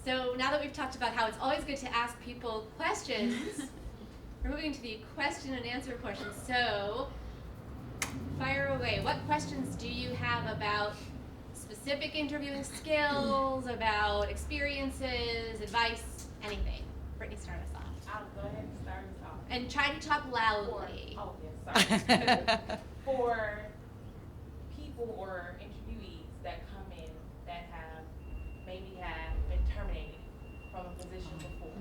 So now that we've talked about how it's always good to ask people questions, we're moving to the question and answer portion. So, fire away. What questions do you have about specific interviewing skills, about experiences, advice, anything? Brittany, start us off. I'll go ahead and start us off. And try to talk loudly. Sorry. For people or interviewees that come in that maybe have been terminated from a position before.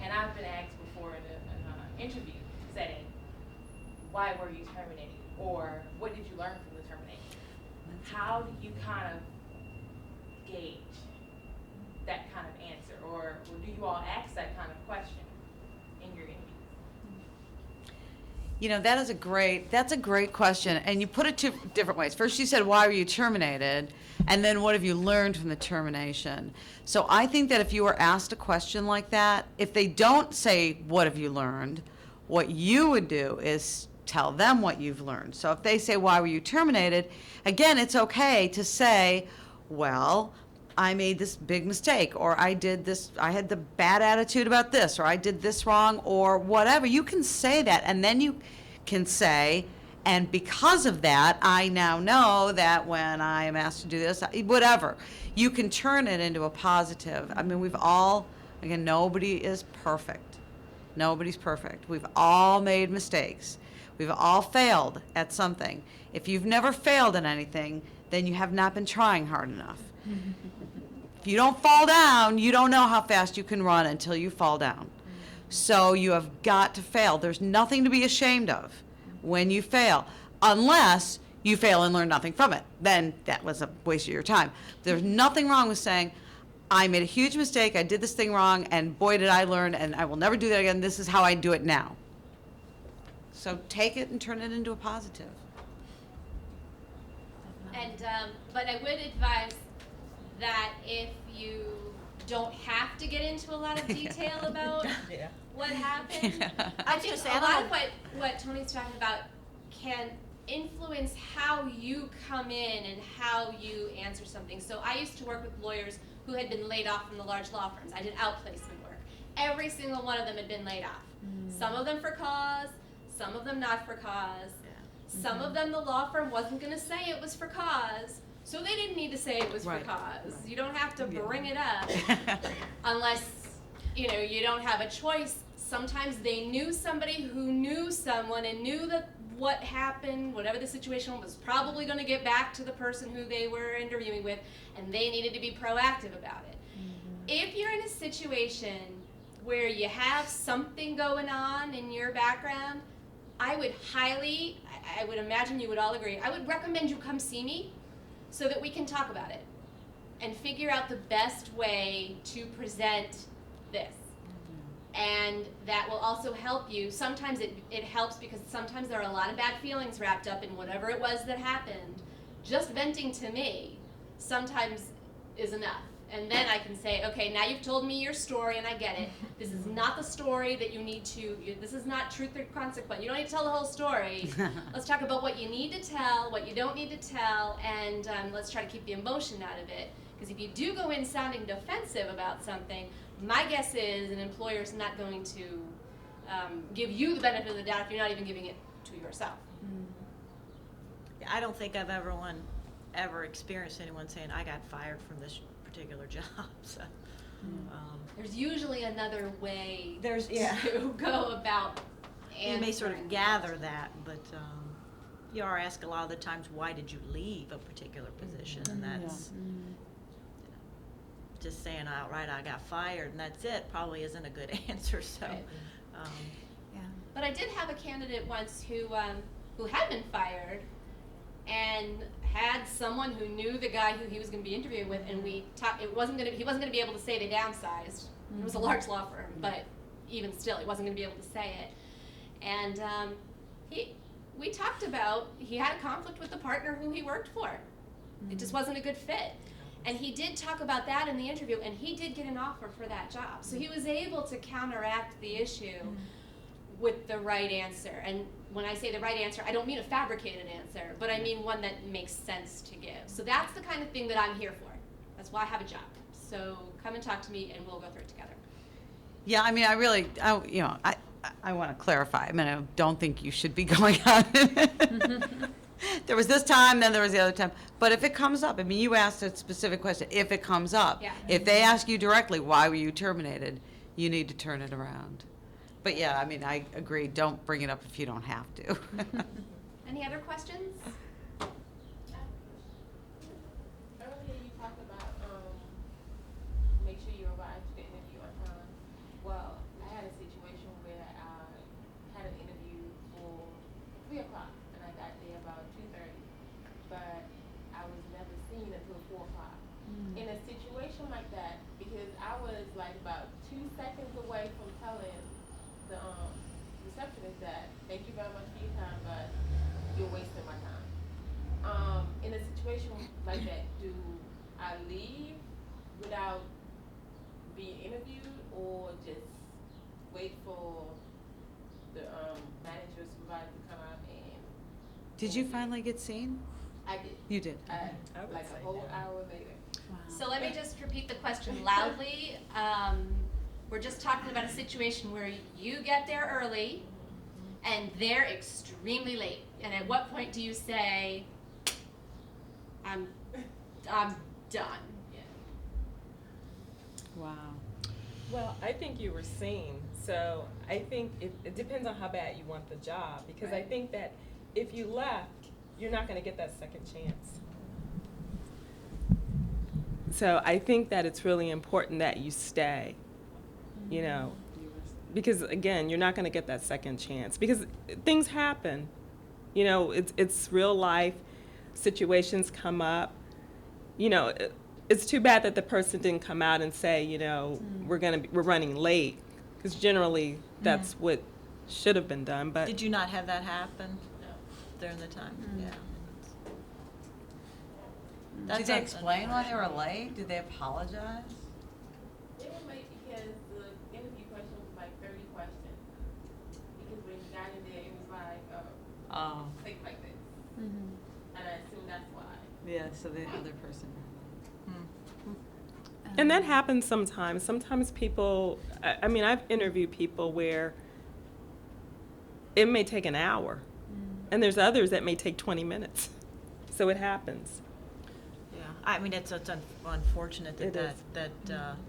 And I've been asked before in an interview setting, why were you terminated? Or what did you learn from the termination? How do you kind of gauge that kind of answer? Or do you all ask that kind of question in your interview? You know, that's a great question. And you put it two different ways. First you said, why were you terminated? And then what have you learned from the termination? So I think that if you were asked a question like that, if they don't say, what have you learned? What you would do is tell them what you've learned. So if they say, why were you terminated? Again, it's okay to say, well, I made this big mistake, or I did this, I had the bad attitude about this, or I did this wrong, or whatever. You can say that, and then you can say, and because of that, I now know that when I am asked to do this, whatever. You can turn it into a positive. I mean, we've all, again, nobody is perfect. Nobody's perfect. We've all made mistakes. We've all failed at something. If you've never failed at anything, then you have not been trying hard enough. If you don't fall down, you don't know how fast you can run until you fall down. So you have got to fail. There's nothing to be ashamed of when you fail, unless you fail and learn nothing from it. Then that was a waste of your time. There's nothing wrong with saying, I made a huge mistake, I did this thing wrong, and boy did I learn, and I will never do that again. This is how I do it now. So take it and turn it into a positive. And, but I would advise that if you don't have to get into a lot of detail about what happened, I think a lot of what Tony's talking about can influence how you come in and how you answer something. So I used to work with lawyers who had been laid off from the large law firms. I did outplacement work. Every single one of them had been laid off. Some of them for cause, some of them not for cause. Some of them the law firm wasn't going to say it was for cause, so they didn't need to say it was for cause. You don't have to bring it up unless, you know, you don't have a choice. Sometimes they knew somebody who knew someone and knew that what happened, whatever the situation was probably going to get back to the person who they were interviewing with, and they needed to be proactive about it. If you're in a situation where you have something going on in your background, I would imagine you would all agree, I would recommend you come see me so that we can talk about it and figure out the best way to present this. And that will also help you. Sometimes it helps because sometimes there are a lot of bad feelings wrapped up in whatever it was that happened. Just venting to me sometimes is enough. And then I can say, okay, now you've told me your story and I get it. This is not the story that you need to, this is not truth or consequence. You don't need to tell the whole story. Let's talk about what you need to tell, what you don't need to tell, and let's try to keep the emotion out of it. Because if you do go in sounding defensive about something, my guess is an employer's not going to give you the benefit of the doubt if you're not even giving it to yourself. I don't think I've ever experienced anyone saying, I got fired from this particular job. So, there's usually another way yeah. to go about you may sort of gather that, but you are asked a lot of the times, why did you leave a particular position? And that's just saying outright, I got fired, and that's it, probably isn't a good answer. So, right. But I did have a candidate once who had been fired and had someone who knew the guy who he was going to be interviewing with, and we talked. He wasn't going to be able to say they downsized. It was a large law firm, but even still, he wasn't going to be able to say it. And we talked about he had a conflict with the partner who he worked for. It just wasn't a good fit. And he did talk about that in the interview, and he did get an offer for that job. So he was able to counteract the issue with the right answer. And when I say the right answer, I don't mean a fabricated answer, but I mean one that makes sense to give. So that's the kind of thing that I'm here for. That's why I have a job. So come and talk to me and we'll go through it together. Yeah, I mean, I want to clarify. I mean, I don't think you should be going on. There was this time, then there was the other time. But if it comes up, I mean, you asked a specific question. If it comes up, Yeah. if they ask you directly, why were you terminated, you need to turn it around. But yeah, I mean, I agree. Don't bring it up if you don't have to. Any other questions? Earlier you talked about, make sure you arrive to the interview on time. Well, I had a situation where I had an interview for 3 o'clock and I got there about 2:30, but I was never seen until 4 o'clock. In a situation like that, because I was like about 2 seconds away from telling the receptionist that, thank you very much for your time, but you're wasting my time. In a situation like that, do I leave without being interviewed or just wait for the manager or supervisor to come out and? Did you finally get seen? I did. You did. Like a whole hour later. So let me just repeat the question loudly. We're just talking about a situation where you get there early and they're extremely late. And at what point do you say, I'm done? Yeah. Wow. Well, I think you were seen, so I think it depends on how bad you want the job, because I Right. think that if you left, you're not going to get that second chance. So I think that it's really important that you stay, you know, because again, you're not going to get that second chance, because things happen, you know, it's real life, situations come up, you know, it's too bad that the person didn't come out and say, you know, we're running late, because generally that's what should have been done. But Did you not have that happen No. during the time? Yeah. Did That's they explain why they were late? Did they apologize? They were late because the interview question was like 30 questions. Because when you got in there, it was like, Oh, click like this. And I assume that's why. yeah, so the other person. And that happens sometimes. Sometimes people, I mean, I've interviewed people where it may take an hour, and there's others that may take 20 minutes. So it happens. Yeah, I mean, it's unfortunate It is. that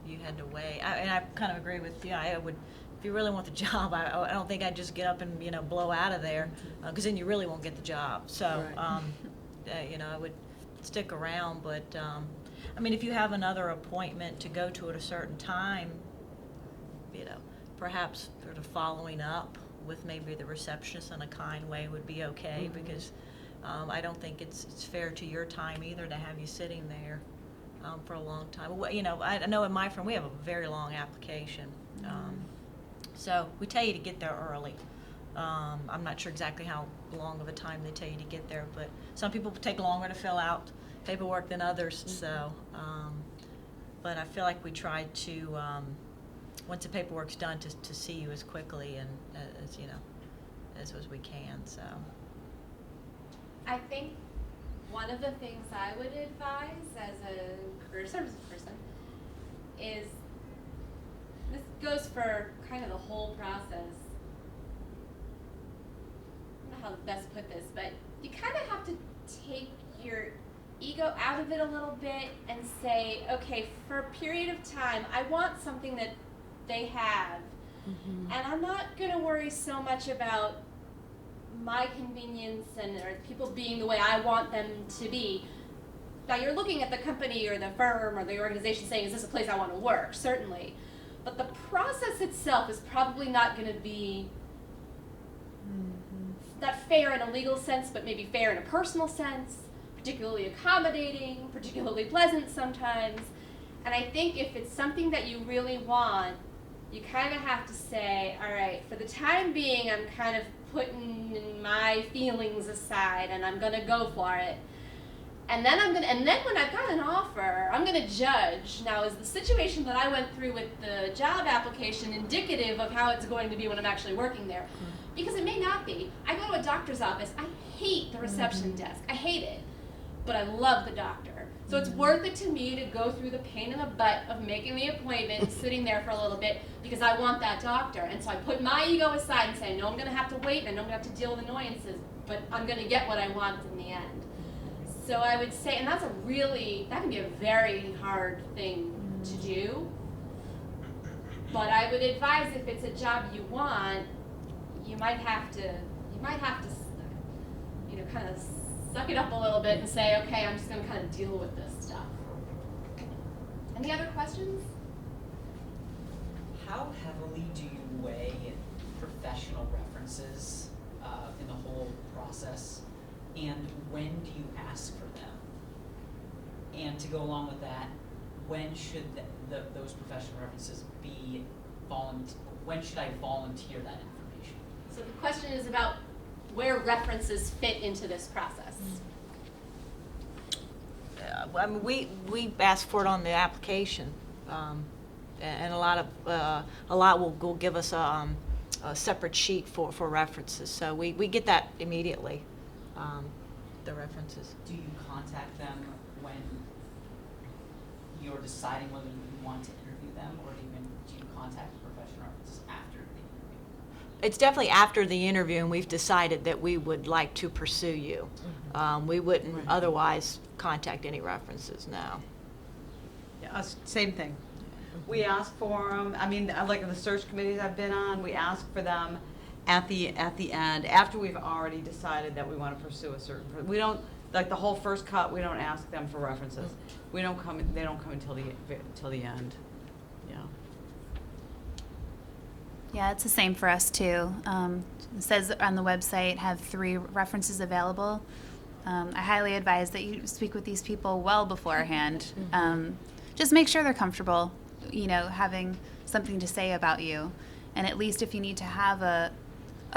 you had to wait. And I kind of agree with, I would, if you really want the job, I don't think I'd just get up and, blow out of there, because then you really won't get the job. So, Right. I would stick around, but, I mean, if you have another appointment to go to at a certain time, perhaps sort of following up with maybe the receptionist in a kind way would be okay, because I don't think it's fair to your time either to have you sitting there for a long time. Well, I know in my firm we have a very long application, so we tell you to get there early. I'm not sure exactly how long of a time they tell you to get there, but some people take longer to fill out paperwork than others. So, but I feel like we try to, once the paperwork's done, to see you as quickly and as we can. So. I think one of the things I would advise as a career services person is, this goes for kind of the whole process. I don't know how to best put this, but you kind of have to take your ego out of it a little bit and say, okay, for a period of time, I want something that they have. And I'm not going to worry so much about my convenience or people being the way I want them to be. Now, you're looking at the company or the firm or the organization saying, is this a place I want to work? Certainly. But the process itself is probably not going to be not fair in a legal sense, but maybe fair in a personal sense, particularly accommodating, particularly pleasant sometimes. And I think if it's something that you really want, you kind of have to say, all right, for the time being, I'm kind of putting my feelings aside and I'm going to go for it. And then when I've got an offer, I'm going to judge. Now, is the situation that I went through with the job application indicative of how it's going to be when I'm actually working there? Because it may not be. I go to a doctor's office. I hate the reception desk. I hate it. But I love the doctor. So So it's worth it to me to go through the pain in the butt of making the appointment and sitting there for a little bit because I want that doctor. And so I put my ego aside and say, I know I'm going to have to wait and I know I'm going to have to deal with annoyances, but I'm going to get what I want in the end. So I would say, and that can be a very hard thing to do. But I would advise if it's a job you want, you might have to, kind of suck it up a little bit and say, okay, I'm just going to kind of deal with this stuff. Any other questions? How heavily do you weigh professional references in the whole process, and when do you ask for them? And to go along with that, when should those professional references be when should I volunteer that information? So the question is about where references fit into this process. I mean, we ask for it on the application, and a lot will give us a separate sheet for references. So we get that immediately, the references. Do you contact them when you're deciding whether you want to interview them, or do you contact the professional references after the interview? It's definitely after the interview, and we've decided that we would like to pursue you. We wouldn't otherwise contact any references now. Yeah, same thing. We ask for them. I mean, like in the search committees I've been on, we ask for them at the end, after we've already decided that we want to pursue a certain person. We don't, like the whole first cut, we don't ask them for references. They don't come until the end. Yeah. Yeah, it's the same for us too. It says on the website, have 3 references available. I highly advise that you speak with these people well beforehand. Just make sure they're comfortable, having something to say about you. And at least if you need to have a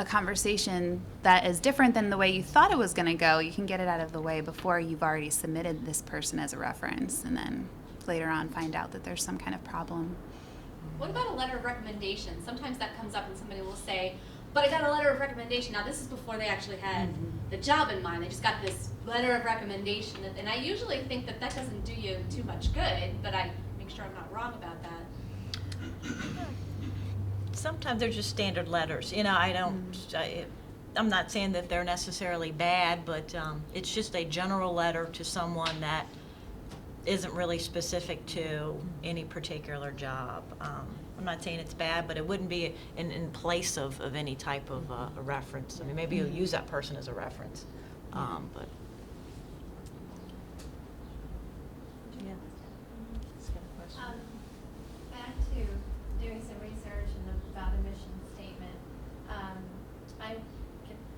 conversation that is different than the way you thought it was going to go, you can get it out of the way before you've already submitted this person as a reference, and then later on find out that there's some kind of problem. What about a letter of recommendation? Sometimes that comes up and somebody will say, but I got a letter of recommendation. Now this is before they actually had the job in mind. They just got this letter of recommendation. And I usually think that doesn't do you too much good, but I make sure I'm not wrong about that. Sometimes they're just standard letters. I'm not saying that they're necessarily bad, but it's just a general letter to someone that isn't really specific to any particular job. I'm not saying it's bad, but it wouldn't be in place of any type of a reference. I mean, maybe you'll use that person as a reference, but. Back to doing some research about a mission statement. I'm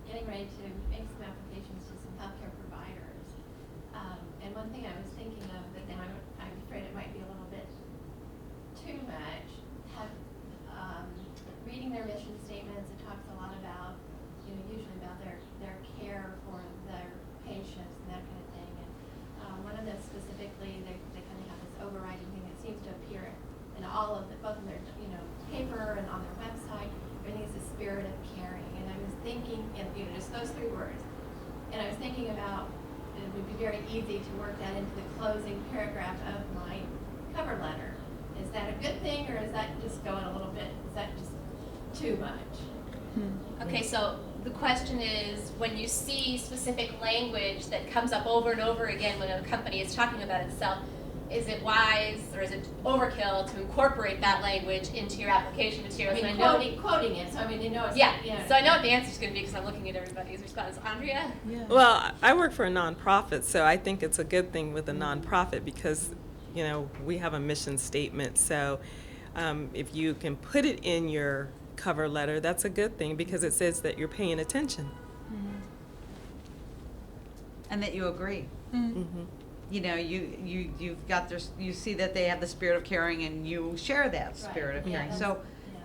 getting ready to make some applications to some healthcare providers. And one thing I was thinking of, but now I'm afraid it might be a little bit too much. Reading their mission statements, it talks a lot about, usually about their care for their patients and that kind of thing. And one of them specifically, they kind of have this overriding thing that seems to appear in all of both in their paper and on their website. Everything is the spirit of caring. And I was thinking, just those 3 words. And I was thinking about it would be very easy to work that into the closing paragraph of my cover letter. Is that a good thing, or is that just going a little bit? Is that just too much? Okay, so the question is, when you see specific language that comes up over and over again when a company is talking about itself, is it wise or is it overkill to incorporate that language into your application materials? I mean, quoting it, so I mean, it's So I know what the answer is going to be because I'm looking at everybody's response. Andrea? Yeah. Well, I work for a nonprofit, so I think it's a good thing with a nonprofit because, we have a mission statement. So if you can put it in your cover letter, that's a good thing because it says that you're paying attention. And that you agree. Mm-hmm. You've got you see that they have the spirit of caring, and you share that spirit of caring. So,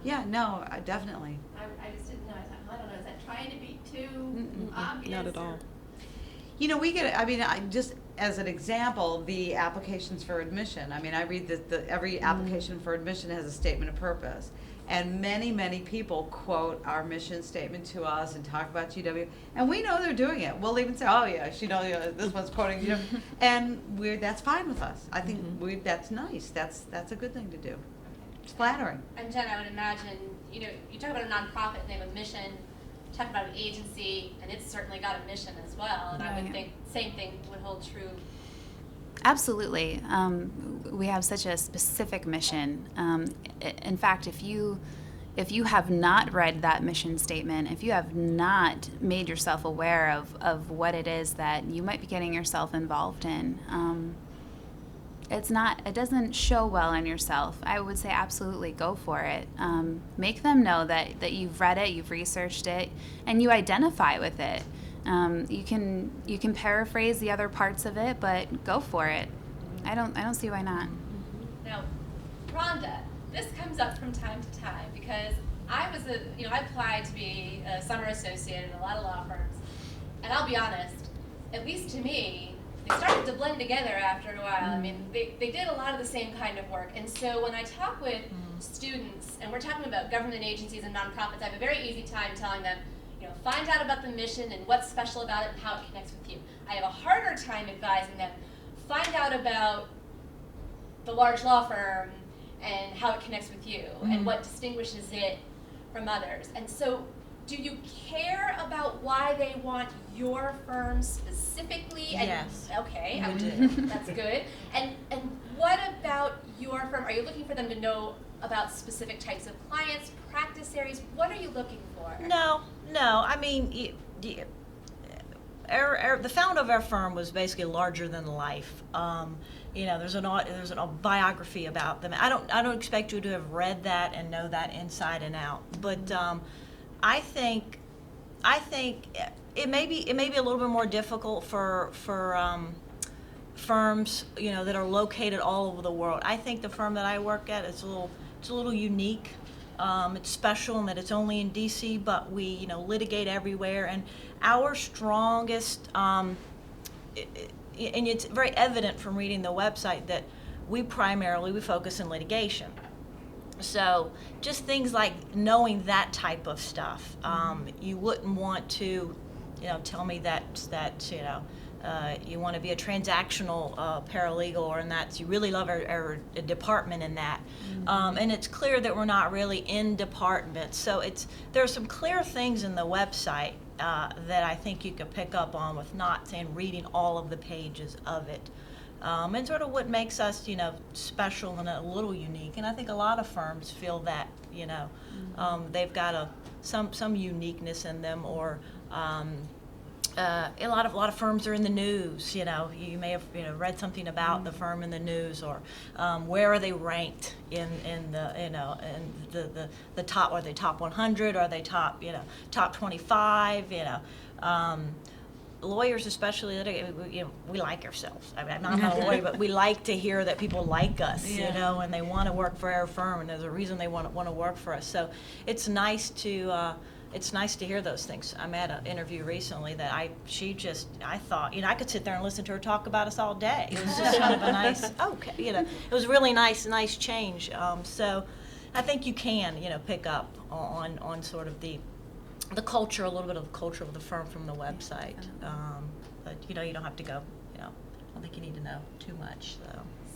definitely. I just didn't know. I don't know. Is that trying to be too obvious? Not at all. We get. I mean, as an example, the applications for admission. I mean, I read that every application for admission has a statement of purpose. And many, many people quote our mission statement to us and talk about GW, and we know they're doing it. We'll even say, "Oh yeah, this one's quoting GW," and that's fine with us. I think that's nice. That's a good thing to do. It's flattering. And Jen, I would imagine, you talk about a nonprofit and they have a mission, talk about an agency, and it's certainly got a mission as well. And I would think same thing would hold true. Absolutely. We have such a specific mission. In fact, if you have not read that mission statement, if you have not made yourself aware of what it is that you might be getting yourself involved in, it doesn't show well on yourself. I would say absolutely go for it. Make them know that you've read it, you've researched it, and you identify with it. You can paraphrase the other parts of it, but go for it. I don't see why not. Now, Rhonda, this comes up from time to time because I applied to be a summer associate in a lot of law firms, and I'll be honest, at least to me, they started to blend together after a while. I mean, they did a lot of the same kind of work, and so when I talk with students, and we're talking about government agencies and nonprofits, I have a very easy time telling them, find out about the mission and what's special about it and how it connects with you. I have a harder time advising them, find out about the large law firm and how it connects with you and what distinguishes it from others. And so, do you care about why they want your firm specifically? And, yes. Okay, We do. That's good. And what about your firm? Are you looking for them to know about specific types of clients, practice areas? What are you looking for? No. I mean, the founder of our firm was basically larger than life. There's a biography about them. I don't expect you to have read that and know that inside and out. But I think it may be a little bit more difficult for firms that are located all over the world. I think the firm that I work at it's a little unique. It's special in that it's only in DC, but we litigate everywhere. And our strongest, and it's very evident from reading the website that we focus in litigation. So just things like knowing that type of stuff. You wouldn't want to, tell me that you want to be a transactional paralegal, or in that you really love our department in that. And it's clear that we're not really in departments. So there are some clear things in the website that I think you could pick up on with not reading all of the pages of it. And sort of what makes us, special and a little unique. And I think a lot of firms feel that, they've got some uniqueness in them, or a lot of firms are in the news. You may have read something about the firm in the news, or where are they ranked in the top? Are they top 100? Are they top 25? Lawyers especially, we like ourselves. I mean, I'm not a lawyer, but we like to hear that people like us, and they want to work for our firm, and there's a reason they want to work for us. So it's nice to hear those things. I'm at an interview recently that I thought, I could sit there and listen to her talk about us all day. It was just kind of a nice, it was really nice change. So I think you can, pick up on sort of the culture, a little bit of the culture of the firm from the website. But you don't have to go, I don't think you need to know too much.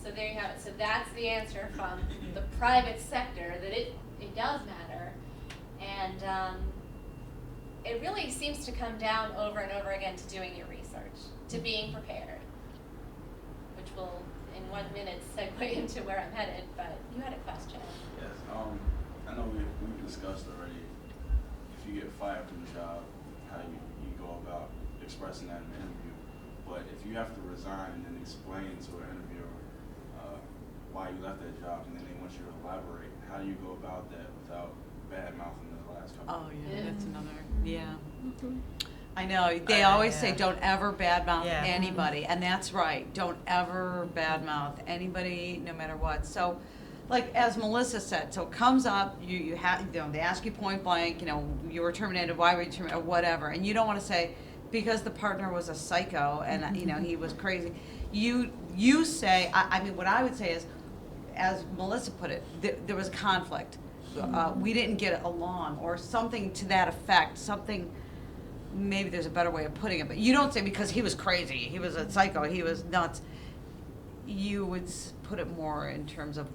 So there you have it. So that's the answer from the private sector, that it does matter. And it really seems to come down over and over again to doing your research, to being prepared, which will, in 1 minute, segue into where I'm headed, but you had a question. Yes, I know we've discussed already, if you get fired from the job, how you go about expressing that in an interview, but if you have to resign and then explain to an interviewer why you left that job, and then they want you to elaborate, how do you go about that without badmouthing the last couple? That's another, I know, they always say don't ever badmouth anybody, and that's right, don't ever badmouth anybody, no matter what. So, like as Melissa said, so it comes up, you have, they ask you point blank, you were terminated, why were you terminated, or whatever, and you don't want to say, because the partner was a psycho and, you know, he was crazy, you say, I mean, what I would say is, as Melissa put it, there was a conflict. We didn't get along, or something to that effect, something, maybe there's a better way of putting it, but you don't say because he was crazy, he was a psycho, he was nuts. You would put it more in terms of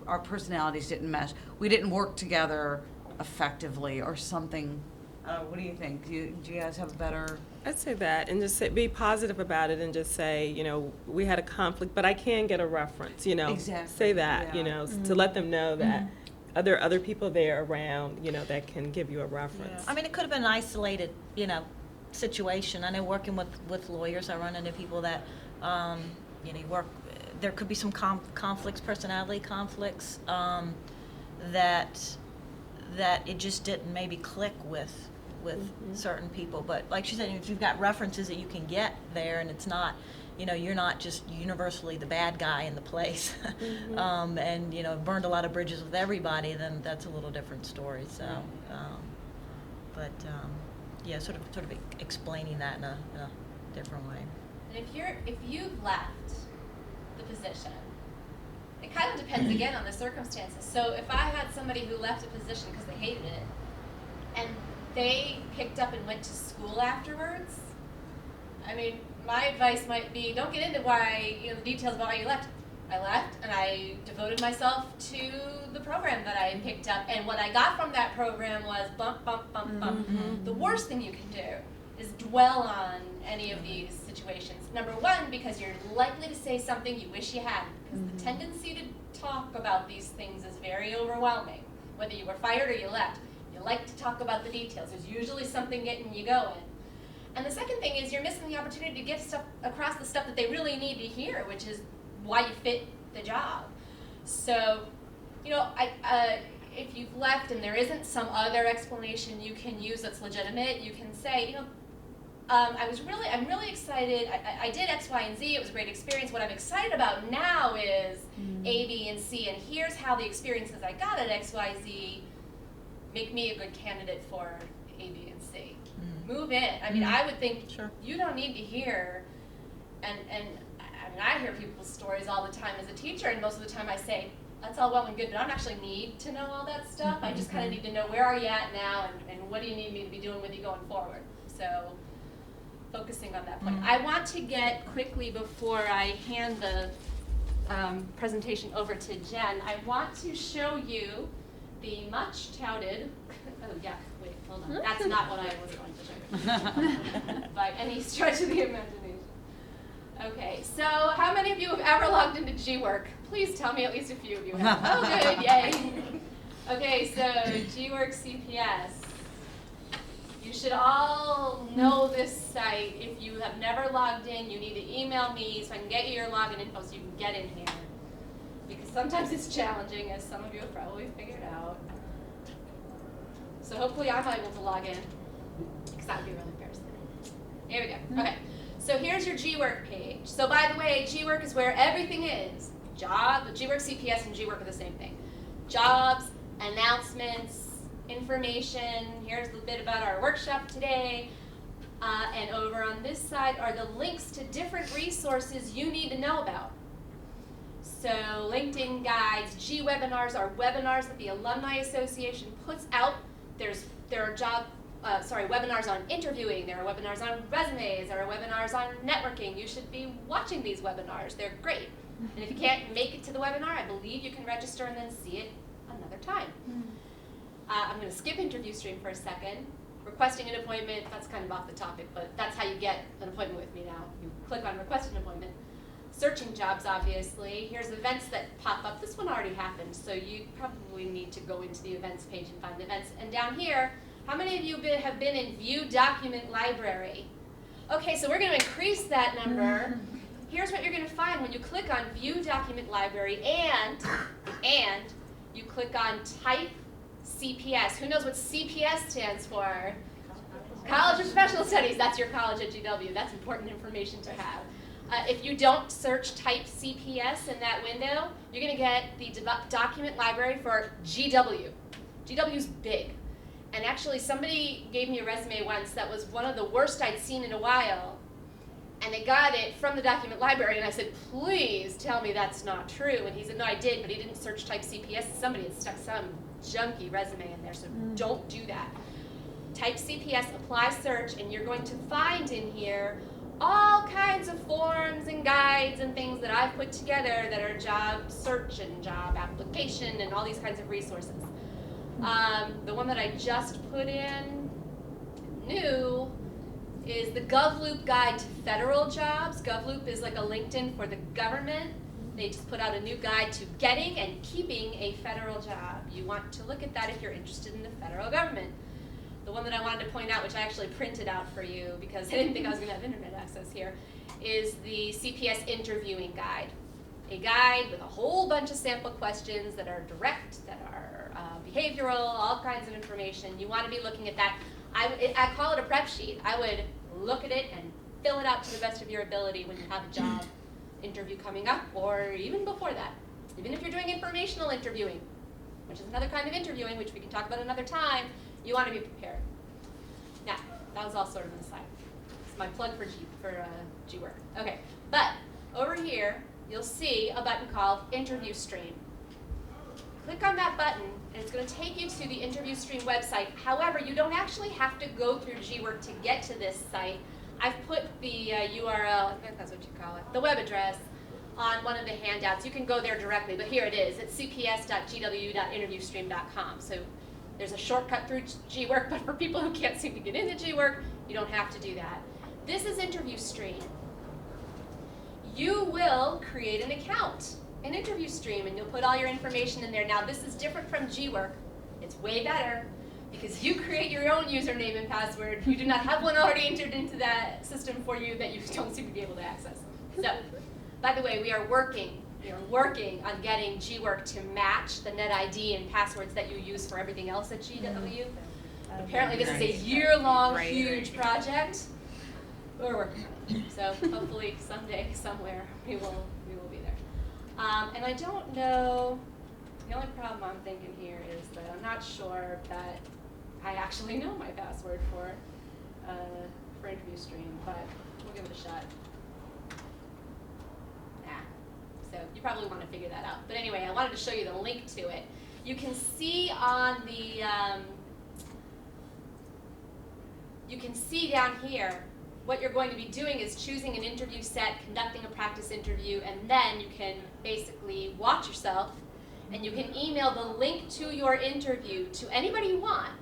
our personalities didn't mesh. We didn't work together effectively or something. What do you think? Do you guys have a better? I'd say that, and just be positive about it, and just say, you know, we had a conflict, but I can get a reference, you know. Exactly. Say that, Yeah. you know, to let them know that other people there around, you know, that can give you a reference. I mean, it could have been an isolated, you know, situation. I know working with lawyers, I run into people that, you know, there could be some conflicts, personality conflicts, that it just didn't maybe click with certain people. But like she said, if you've got references that you can get there, and it's not, you know, you're not just universally the bad guy in the place, and, you know, burned a lot of bridges with everybody, then that's a little different story. So, yeah, sort of explaining that in a different way. And if you've left the position, it kind of depends again on the circumstances. So if I had somebody who left a position because they hated it, and they picked up and went to school afterwards, I mean, my advice might be, don't get into why, you know, the details about why you left. I left and I devoted myself to the program that I picked up, and what I got from that program was bump, bump, bump, bump. The worst thing you can do is dwell on any of these situations. Number one, because you're likely to say something you wish you hadn't, because the tendency to talk about these things is very overwhelming. Whether you were fired or you left, you like to talk about the details. There's usually something getting you going. And the second thing is you're missing the opportunity to get stuff across, the stuff that they really need to hear, which is why you fit the job. So, you know, if you've left and there isn't some other explanation you can use that's legitimate, you can say, you know, I'm really excited. I did X, Y, and Z. It was a great experience. What I'm excited about now is A, B, and C, and here's how the experiences I got at X, Y, Z make me a good candidate for A, B, and C. Move in. I mean, I would think you don't need to hear, and I mean, I hear people's stories all the time as a teacher, and most of the time I say, that's all well and good, but I don't actually need to know all that stuff. I just kind of need to know where are you at now, and what do you need me to be doing with you going forward. So, focusing on that point. I want to get quickly, before I hand the presentation over to Jen, I want to show you the much touted, oh yeah, wait, hold on. That's not what I was going to show you by any stretch of the imagination. Okay, so how many of you have ever logged into G-Work? Please tell me at least a few of you have. Oh, good, yay. Okay, so G-Work CPS. You should all know this site. If you have never logged in, you need to email me so I can get you your login info so you can get in here. Because sometimes it's challenging, as some of you have probably figured out. So hopefully I'm able to log in, because that would be really embarrassing. Here we go. Okay. So here's your G-Work page. So by the way, G-Work is where everything is. G-Work CPS and G-Work are the same thing. Jobs, announcements, information. Here's a bit about our workshop today. And over on this side are the links to different resources you need to know about. So LinkedIn guides, G-webinars are webinars that the Alumni Association puts out. There are webinars on interviewing, there are webinars on resumes, there are webinars on networking. You should be watching these webinars. They're great. And if you can't make it to the webinar, I believe you can register and then see it another time. I'm going to skip interview stream for a second. Requesting an appointment, that's kind of off the topic, but that's how you get an appointment with me now. You click on request an appointment. Searching jobs, obviously. Here's events that pop up. This one already happened, so you probably need to go into the events page and find events. And down here, how many of you have been in View Document Library? Okay, so we're going to increase that number. Here's what you're going to find when you click on View Document Library and you click on Type CPS. Who knows what CPS stands for? College of Professional Studies. That's your college at GW. That's important information to have. If you don't search Type CPS in that window, you're going to get the document library for GW. GW's big. And actually somebody gave me a resume once that was one of the worst I'd seen in a while. And they got it from the document library, and I said, please tell me that's not true. And he said, no, I did, but he didn't search type CPS. Somebody had stuck some junky resume in there, so don't do that. Type CPS, apply search, and you're going to find in here all kinds of forms and guides and things that I've put together that are job search and job application and all these kinds of resources. The one that I just put in new is the GovLoop Guide to Federal Jobs. GovLoop is like a LinkedIn for the government. They just put out a new guide to getting and keeping a federal job. You want to look at that if you're interested in the federal government. The one that I wanted to point out, which I actually printed out for you because I didn't think I was going to have internet access here, is the CPS interviewing guide. A guide with a whole bunch of sample questions that are direct, that are behavioral, all kinds of information. You want to be looking at that. I call it a prep sheet. I would look at it and fill it out to the best of your ability when you have a job interview coming up, or even before that. Even if you're doing informational interviewing, which is another kind of interviewing, which we can talk about another time, you want to be prepared. Now, that was all sort of an aside. It's my plug for G-Work. Okay, but over here, you'll see a button called Interview Stream. Click on that button, and it's going to take you to the Interview Stream website. However, you don't actually have to go through G-Work to get to this site. I've put the URL, I think that's what you call it, the web address, on one of the handouts. You can go there directly, but here it is. It's cps.gw.interviewstream.com. So there's a shortcut through G-Work, but for people who can't seem to get into G-Work, you don't have to do that. This is Interview Stream. You will create an account, an Interview Stream, and you'll put all your information in there. Now, this is different from G-Work. It's way better because you create your own username and password. You do not have one already entered into that system for you that you don't seem to be able to access. So, by the way, we are working on getting G-Work to match the net ID and passwords that you use for everything else at GW. Apparently, this is a year-long, huge project. We're working on it. So hopefully someday, somewhere, we will be there. And I don't know, the only problem I'm thinking here is that I'm not sure that I actually know my password for Interview Stream, but we'll give it a shot. So you probably want to figure that out. But anyway, I wanted to show you the link to it. You can see on the, you can see down here, what you're going to be doing is choosing an interview set, conducting a practice interview, and then you can basically watch yourself, and you can email the link to your interview to anybody you want.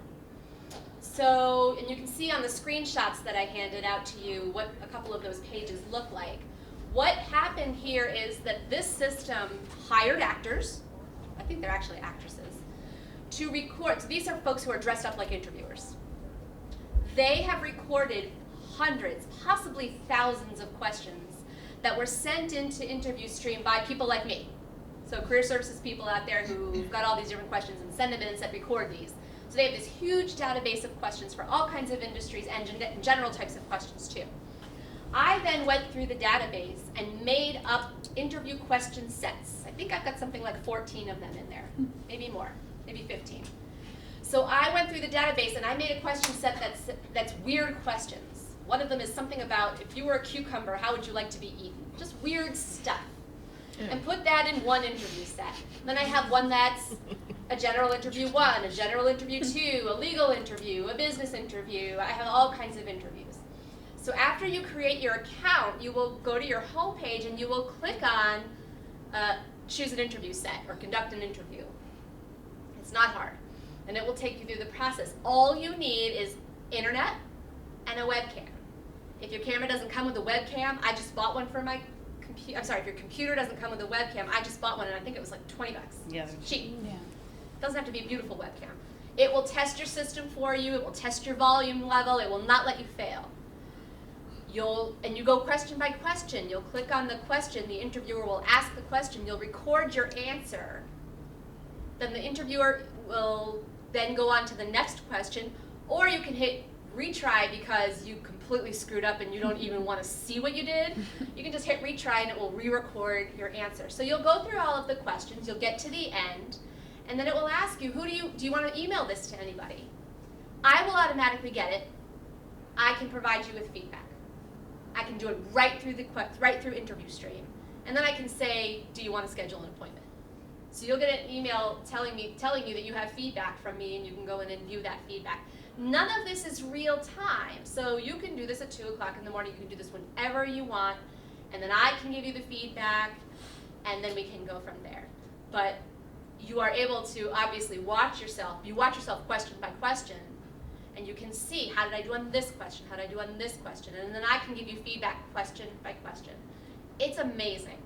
So, and you can see on the screenshots that I handed out to you what a couple of those pages look like. What happened here is that this system hired actors, I think they're actually actresses, to record. So these are folks who are dressed up like interviewers. They have recorded hundreds, possibly thousands of questions that were sent into Interview Stream by people like me. So career services people out there who've got all these different questions and send them in and said record these. So they have this huge database of questions for all kinds of industries and general types of questions too. I then went through the database and made up interview question sets. I think I've got something like 14 of them in there, maybe more, maybe 15. So I went through the database and I made a question set that's weird questions. One of them is something about, if you were a cucumber, how would you like to be eaten? Just weird stuff. And put that in one interview set. Then I have one that's a general interview 1, a general interview 2, a legal interview, a business interview. I have all kinds of interviews. So after you create your account, you will go to your home page and you will click on choose an interview set or conduct an interview. It's not hard. And it will take you through the process. All you need is internet and a webcam. If your camera doesn't come with a webcam, I just bought one for my computer. I'm sorry, if your computer doesn't come with a webcam, I just bought one and I think it was like $20. Yeah. It's cheap. Yeah. It doesn't have to be a beautiful webcam. It will test your system for you. It will test your volume level. It will not let you fail. And you go question by question. You'll click on the question. The interviewer will ask the question. You'll record your answer. Then the interviewer will then go on to the next question. Or you can hit retry because you completely screwed up and you don't even want to see what you did. You can just hit retry and it will re-record your answer. So you'll go through all of the questions. You'll get to the end. And then it will ask you, do you want to email this to anybody? I will automatically get it. I can provide you with feedback. I can do it right through interview stream. And then I can say, do you want to schedule an appointment? So you'll get an email telling you that you have feedback from me, and you can go in and view that feedback. None of this is real time. So you can do this at 2 o'clock in the morning. You can do this whenever you want. And then I can give you the feedback, and then we can go from there. But you are able to obviously watch yourself. You watch yourself question by question, and you can see, how did I do on this question? How did I do on this question? And then I can give you feedback question by question. It's amazing.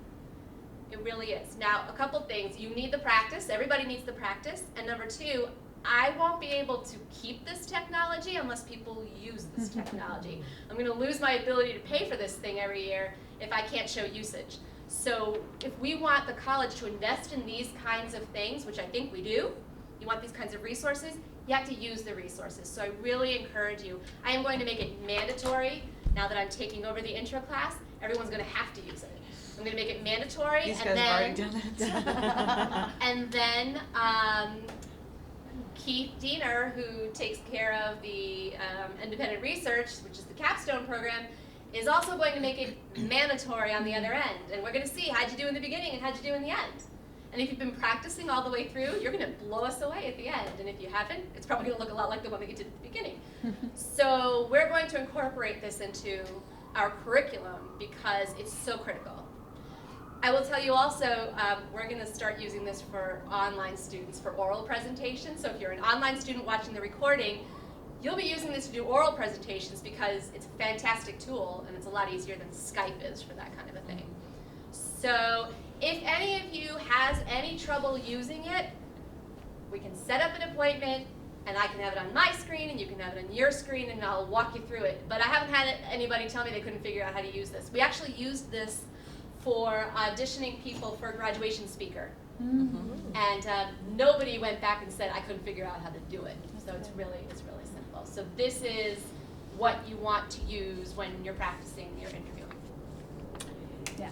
It really is. Now, a couple things. You need the practice. Everybody needs the practice. And number two, I won't be able to keep this technology unless people use this technology. I'm going to lose my ability to pay for this thing every year if I can't show usage. So if we want the college to invest in these kinds of things, which I think we do, you want these kinds of resources, you have to use the resources. So I really encourage you. I am going to make it mandatory now that I'm taking over the intro class. Everyone's going to have to use it. I'm going to make it mandatory. These and guys have then, already done it. and then Keith Diener, who takes care of the independent research, which is the capstone program, is also going to make it mandatory on the other end. And we're going to see how'd you do in the beginning and how'd you do in the end. And if you've been practicing all the way through, you're going to blow us away at the end. And if you haven't, it's probably going to look a lot like the one that you did at the beginning. So we're going to incorporate this into our curriculum because it's so critical. I will tell you also, we're going to start using this for online students for oral presentations. So if you're an online student watching the recording, you'll be using this to do oral presentations because it's a fantastic tool and it's a lot easier than Skype is for that kind of a thing. So if any of you has any trouble using it, we can set up an appointment and I can have it on my screen and you can have it on your screen and I'll walk you through it. But I haven't had anybody tell me they couldn't figure out how to use this. We actually used this for auditioning people for a graduation speaker. And nobody went back and said, I couldn't figure out how to do it. So it's really simple. So this is what you want to use when you're practicing your interviewing. Yeah.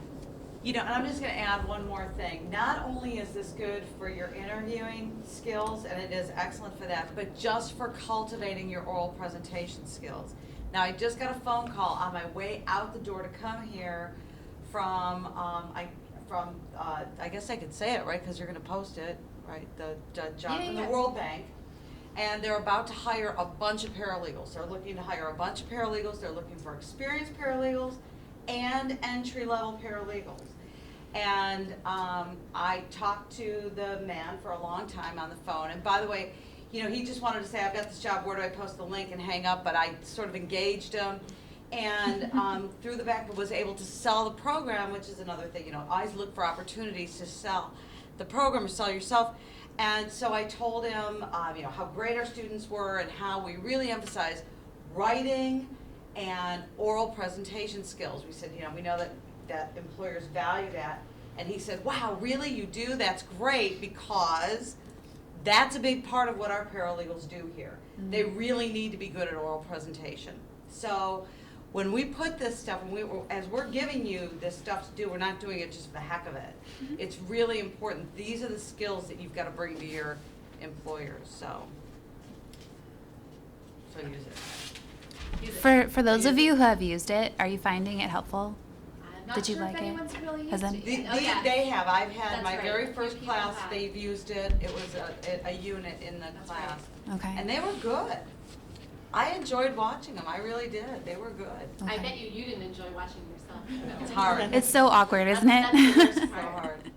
You know, and I'm just going to add one more thing. Not only is this good for your interviewing skills, and it is excellent for that, but just for cultivating your oral presentation skills. Now, I just got a phone call on my way out the door to come here from, I guess I could say it, right, because you're going to post it, right, the job from the World Bank. And they're about to hire a bunch of paralegals. They're looking to hire a bunch of paralegals. They're looking for experienced paralegals and entry-level paralegals. And I talked to the man for a long time on the phone. And by the way, you know, he just wanted to say, I've got this job, where do I post the link, and hang up, but I sort of engaged him. And through the back was able to sell the program, which is another thing, you know, always look for opportunities to sell the program or sell yourself. And so I told him, you know, how great our students were and how we really emphasize writing and oral presentation skills. We said, you know, we know that employers value that. And he said, wow, really, you do? That's great, because that's a big part of what our paralegals do here. Mm-hmm. They really need to be good at oral presentation. So when we put this stuff, and as we're giving you this stuff to do, we're not doing it just for the heck of it. Mm-hmm. It's really important. These are the skills that you've got to bring to your employers. So use it. For those of you who have used it, are you finding it helpful? I'm not Did you sure like if it? anyone's really used Has it. any- Yeah. They have. I've had That's my right. very A few first people class, have. they've used it. It was a unit in the That's class. right. Okay. And they were good. I enjoyed watching them. I really did. They were good. I Okay. bet you didn't enjoy watching yourself. It's hard. It's so awkward, isn't That's the it? worst So part. hard.